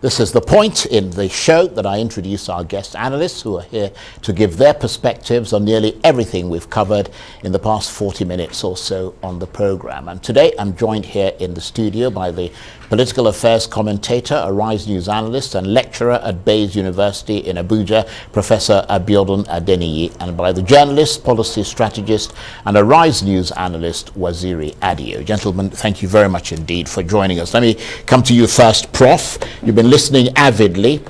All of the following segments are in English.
This is the point in the show that I introduce our guest analysts who are here to give their perspectives on nearly everything we've covered in the past 40 minutes or so on the program. And today I'm joined here in the studio by the political affairs commentator, Arise News analyst and lecturer at Bayes University in Abuja, Professor Abiodun Adeniyi, and by the journalist, policy strategist and Arise News analyst, Waziri Adio. Gentlemen, thank you very much indeed for joining us. Let me come to you first, Prof. You've been listening avidly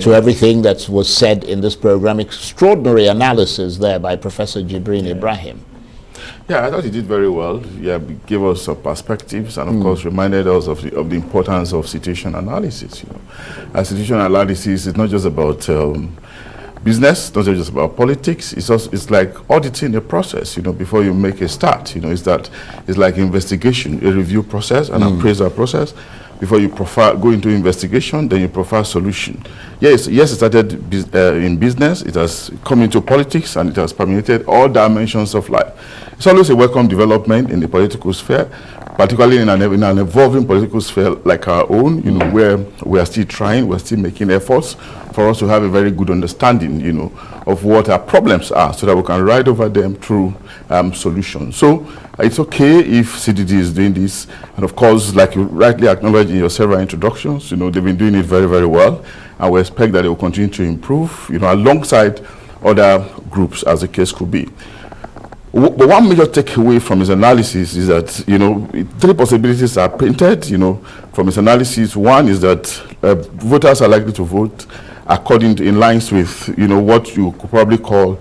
to everything that was said in this program. Extraordinary analysis there by Professor Jibrin Ibrahim. Yeah, I thought he did very well. Yeah, gave us some perspectives and, of course, reminded us of the importance of situation analysis. You know, situation analysis is not just about business, not just about politics. It's like auditing a process. You know, before you make a start. You know, it's like investigation, a review process, an appraisal process. Before you go into investigation, then you profile solution. Yes, it started in business, it has come into politics, and it has permeated all dimensions of life. It's always a welcome development in the political sphere, particularly in an evolving political sphere like our own, you know, where we are still trying, we're still making efforts for us to have a very good understanding, you know, of what our problems are so that we can ride over them through solutions. So it's okay if CDD is doing this. And of course, like you rightly acknowledged in your several introductions, you know, they've been doing it very, very well. And we expect that they will continue to improve, you know, alongside other groups as the case could be. But one major takeaway from his analysis is that, you know, three possibilities are painted, you know, from his analysis. One is that voters are likely to vote in lines with, you know, what you could probably call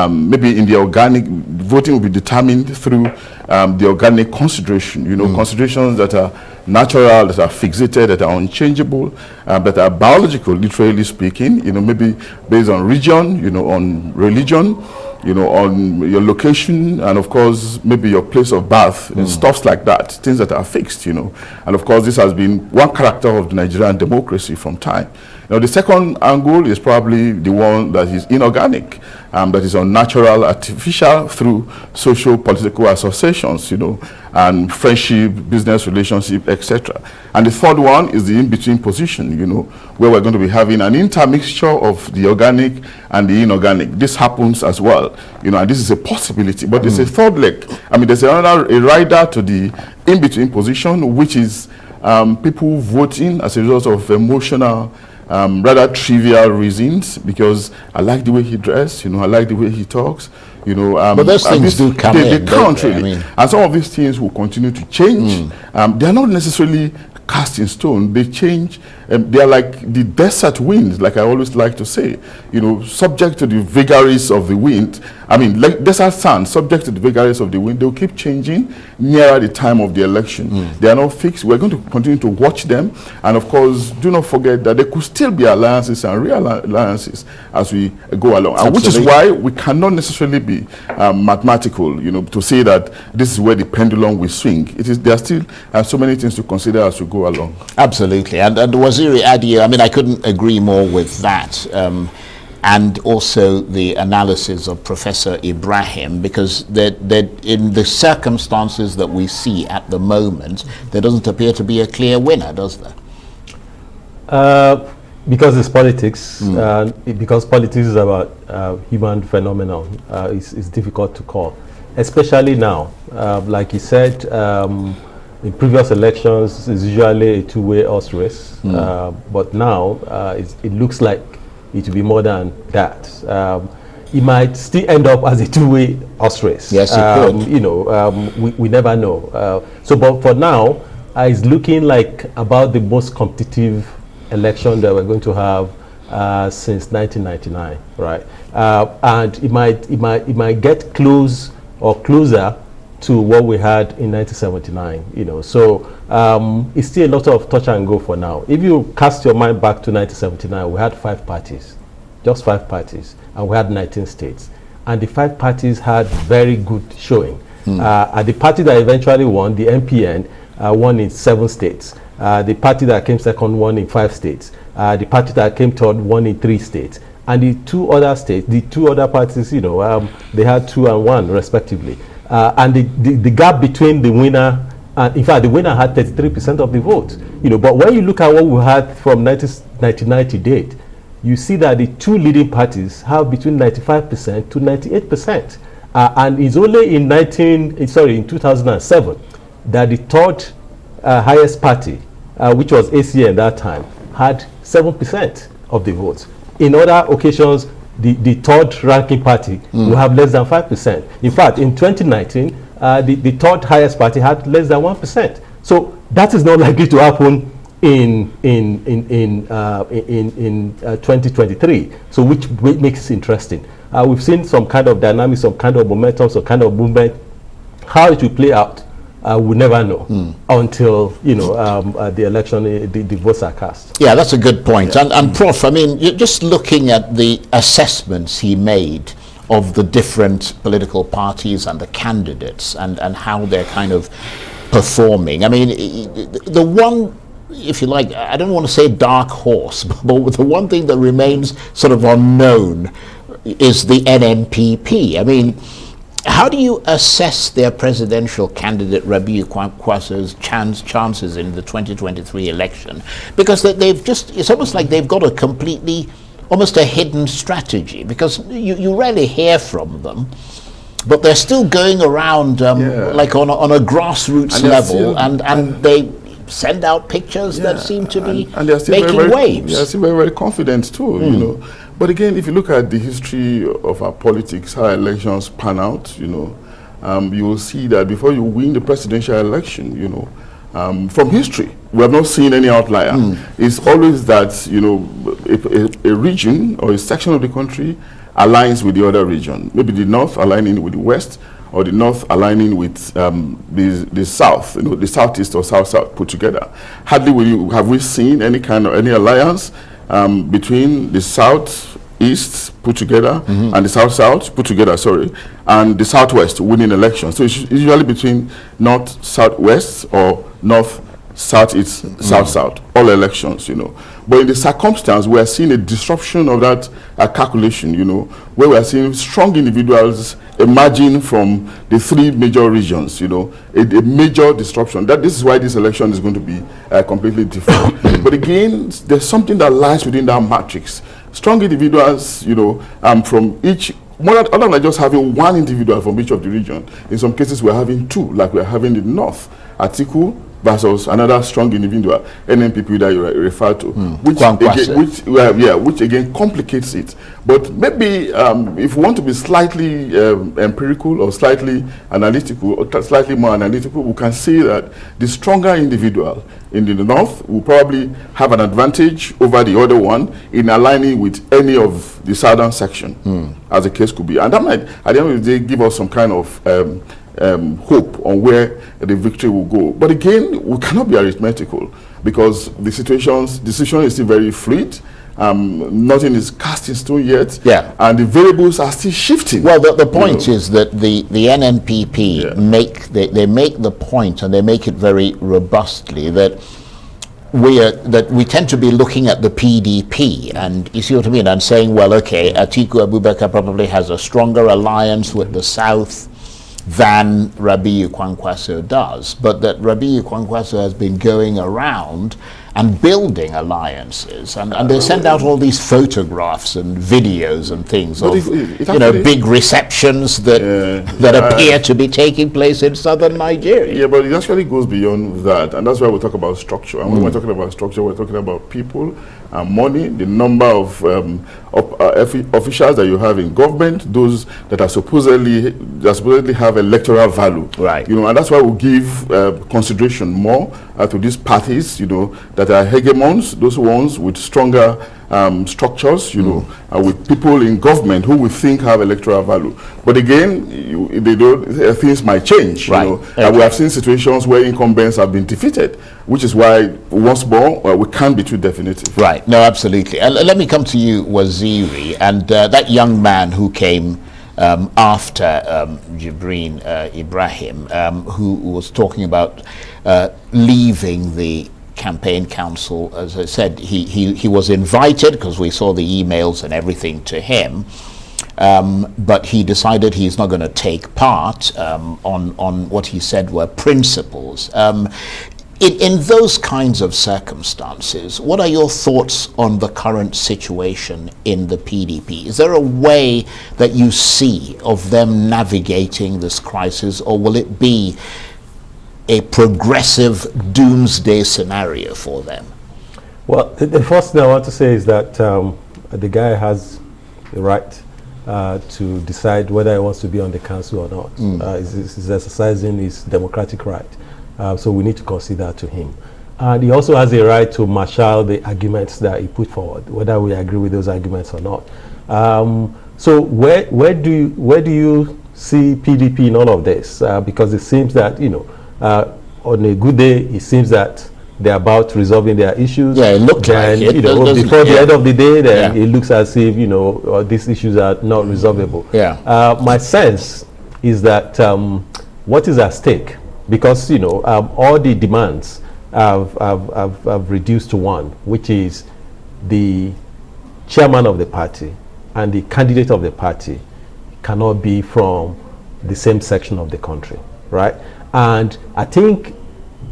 maybe in the organic, voting will be determined through the organic consideration, you know, considerations that are natural, that are fixated, that are unchangeable, that are biological, literally speaking, you know, maybe based on region, you know, on religion, you know, on your location, and of course, maybe your place of birth, and stuff like that, things that are fixed, you know. And of course, this has been one character of the Nigerian democracy from time. Now, the second angle is probably the one that is inorganic, that is unnatural, artificial, through social political associations, you know, and friendship, business relationship, etc. And the third one is the in-between position, you know, where we're going to be having an intermixture of the organic and the inorganic. This happens as well, you know, and this is a possibility. But there's a third leg. I mean, there's a rider to the in-between position, which is people voting as a result of emotional, rather trivial reasons, because I like the way he dressed, you know, I like the way he talks, you know. But those things do come in. They count, really. I mean, and some of these things will continue to change. They are not necessarily cast in stone. They change. They are like the desert winds, like I always like to say, you know, subject to the vagaries of the wind. I mean, like desert sand, subject to the vagaries of the wind. They'll keep changing nearer the time of the election. They are not fixed. We're going to continue to watch them. And of course, do not forget that there could still be alliances and realliances as we go along. And which is why we cannot necessarily be mathematical, you know, to say that this is where the pendulum will swing. There are still so many things to consider as we go along. Absolutely. And Waziri Adio, I mean, I couldn't agree more with that. And also the analysis of Professor Ibrahim, because that in the circumstances that we see at the moment, there doesn't appear to be a clear winner, does there? Because it's politics, because politics is about human phenomenon, it's difficult to call, especially now. Like you said, in previous elections, it's usually a two-way horse race, but now it looks like it will be more than that. It might still end up as a two-way horse race. Yes, it could. You know, we never know. But for now, it's looking like about the most competitive election that we're going to have since 1999, right? And it might get close or closer to what we had in 1979, you know. So it's still a lot of touch and go for now. If you cast your mind back to 1979, we had 5 parties, just 5 parties, and we had 19 states. And the 5 parties had very good showing. And the party that eventually won, the MPN, won in 7 states. The party that came second won in 5 states. The party that came third won in 3 states. And the 2 other states, the 2 other parties, you know, they had 2 and 1 respectively. And the gap between the winner, in fact, the winner had 33% of the vote. You know, but when you look at what we had from 19 1990 date, you see that the two leading parties have between 95% to 98%. And it's only in 2007 that the third highest party, which was ACN at that time, had 7% of the votes. In other occasions, the third ranking party will have less than 5%. In fact, in 2019, the third highest party had less than 1%. So that is not likely to happen in 2023. So which makes it interesting. We've seen some kind of dynamics, some kind of momentum, some kind of movement. How it will play out, we'll never know until the election, the votes are cast. Yeah, that's a good point. Yeah. And Prof, I mean, you're just looking at the assessments he made of the different political parties and the candidates and how they're kind of performing. I mean, the one, if you like, I don't want to say dark horse, but the one thing that remains sort of unknown is the NNPP. I mean, how do you assess their presidential candidate Rabiu Kwankwaso's chances in the 2023 election? Because they've just, it's almost like they've got a completely, almost a hidden strategy, because you rarely hear from them, but they're still going around like on a grassroots level, and they send out pictures that seem to be making waves. They're still very, very confident too, you know. But again, if you look at the history of our politics, how elections pan out, you know, you will see that before you win the presidential election, you know, from history, we have not seen any outlier. It's always that, you know, a region or a section of the country aligns with the other region. Maybe the north aligning with the west, or the north aligning with the south, you know, the southeast or south-south put together. Hardly have we seen any alliance between the southeast put together and the south-south put together, and the southwest winning elections. So it's usually between north-southwest or north-southeast, south-south, all elections, you know. But in the circumstance, we are seeing a disruption of that calculation, you know, where we are seeing strong individuals emerging from the three major regions, you know, a major disruption. This is why this election is going to be completely different. But again, there's something that lies within that matrix. Strong individuals, you know, from each, other than just having one individual from each of the region. In some cases, we're having two, like we're having in the north, Atiku versus another strong individual, NNPP that you refer to, which again complicates it. But maybe if we want to be slightly empirical or slightly analytical, or slightly more analytical, we can say that the stronger individual in the north will probably have an advantage over the other one in aligning with any of the southern section, as the case could be. And that might, at the end of the day, give us some kind of hope on where the victory will go. But again, we cannot be arithmetical, because the situation is still very fluid. Nothing is cast in stone yet, and the variables are still shifting. Well, the point is that the NNPP make the point, and they make it very robustly, that we tend to be looking at the PDP, and you see what I mean, and saying, well, okay, Atiku Abubakar probably has a stronger alliance with the South than Rabiu Kwankwaso does, but that Rabiu Kwankwaso has been going around and building alliances, and they send out all these photographs and videos and things of big receptions that appear to be taking place in southern Nigeria. Yeah, but it actually goes beyond that, and that's why we talk about structure. And when we're talking about structure, we're talking about people and money, the number of officials that you have in government, those that supposedly have electoral value, right? You know, and that's why we give consideration more to these parties, you know, that are hegemons, those ones with stronger structures, you know, with people in government who we think have electoral value. But again, things might change, right? You know, and we have seen situations where incumbents have been defeated, which is why once more we can't be too definitive. Right. No, absolutely. And let me come to you, Waziri, and that young man who came after Jibreen Ibrahim, who was talking about leaving the campaign council. As I said, he was invited because we saw the emails and everything to him, but he decided he's not going to take part on what he said were principles. In those kinds of circumstances, what are your thoughts on the current situation in the PDP? Is there a way that you see of them navigating this crisis, or will it be a progressive doomsday scenario for them? Well, the first thing I want to say is that the guy has the right to decide whether he wants to be on the council or not. He's exercising his democratic right. So we need to consider to him. And he also has a right to marshal the arguments that he put forward, whether we agree with those arguments or not. So where do you see PDP in all of this? Because it seems that, on a good day, it seems that they're about resolving their issues. Yeah, it looked like it. Before the end of the day, then it looks as if, these issues are not resolvable. Yeah. My sense is that what is at stake, because all the demands have reduced to one, which is the chairman of the party and the candidate of the party cannot be from the same section of the country, right? And I think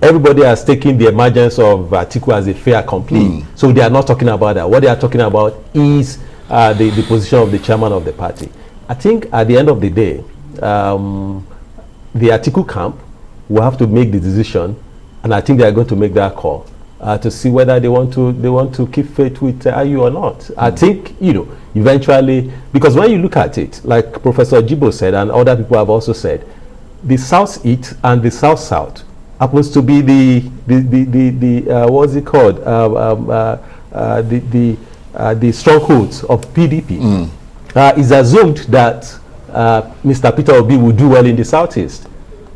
everybody has taken the emergence of Atiku as a fait accompli. So they are not talking about that. What they are talking about is the position of the chairman of the party. I think at the end of the day, the Atiku camp will have to make the decision, and I think they are going to make that call to see whether they want to keep faith with Adio or not. I think eventually, because when you look at it, like Professor Jibo said and other people have also said, the South East and the South South happens to be the what's it called, the strongholds of PDP. It's assumed that Mr. Peter Obi will do well in the Southeast,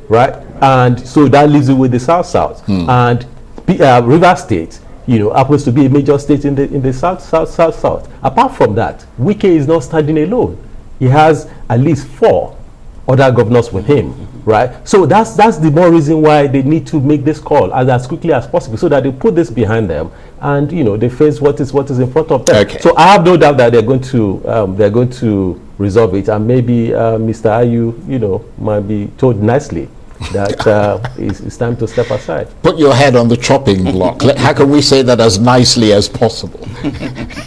right? And so that leaves it with the South. And River State, happens to be a major state in the South. Apart from that, Wike is not standing alone. He has at least 4 other governors with him, right? So that's the more reason why they need to make this call as quickly as possible, so that they put this behind them and they face what is in front of them. Okay. So I have no doubt that they're going to resolve it, and maybe Mr. Ayu might be told nicely that it's time to step aside. Put your head on the chopping block. How can we say that as nicely as possible?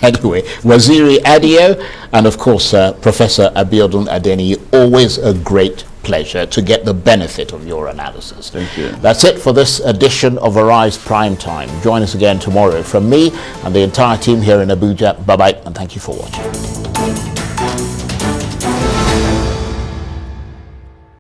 Anyway, Waziri Adio and of course Professor Abiodun Adeniyi, always a great pleasure to get the benefit of your analysis. Thank you. That's it for this edition of Arise Prime Time. Join us again tomorrow. From me and the entire team here in Abuja, bye-bye and thank you for watching.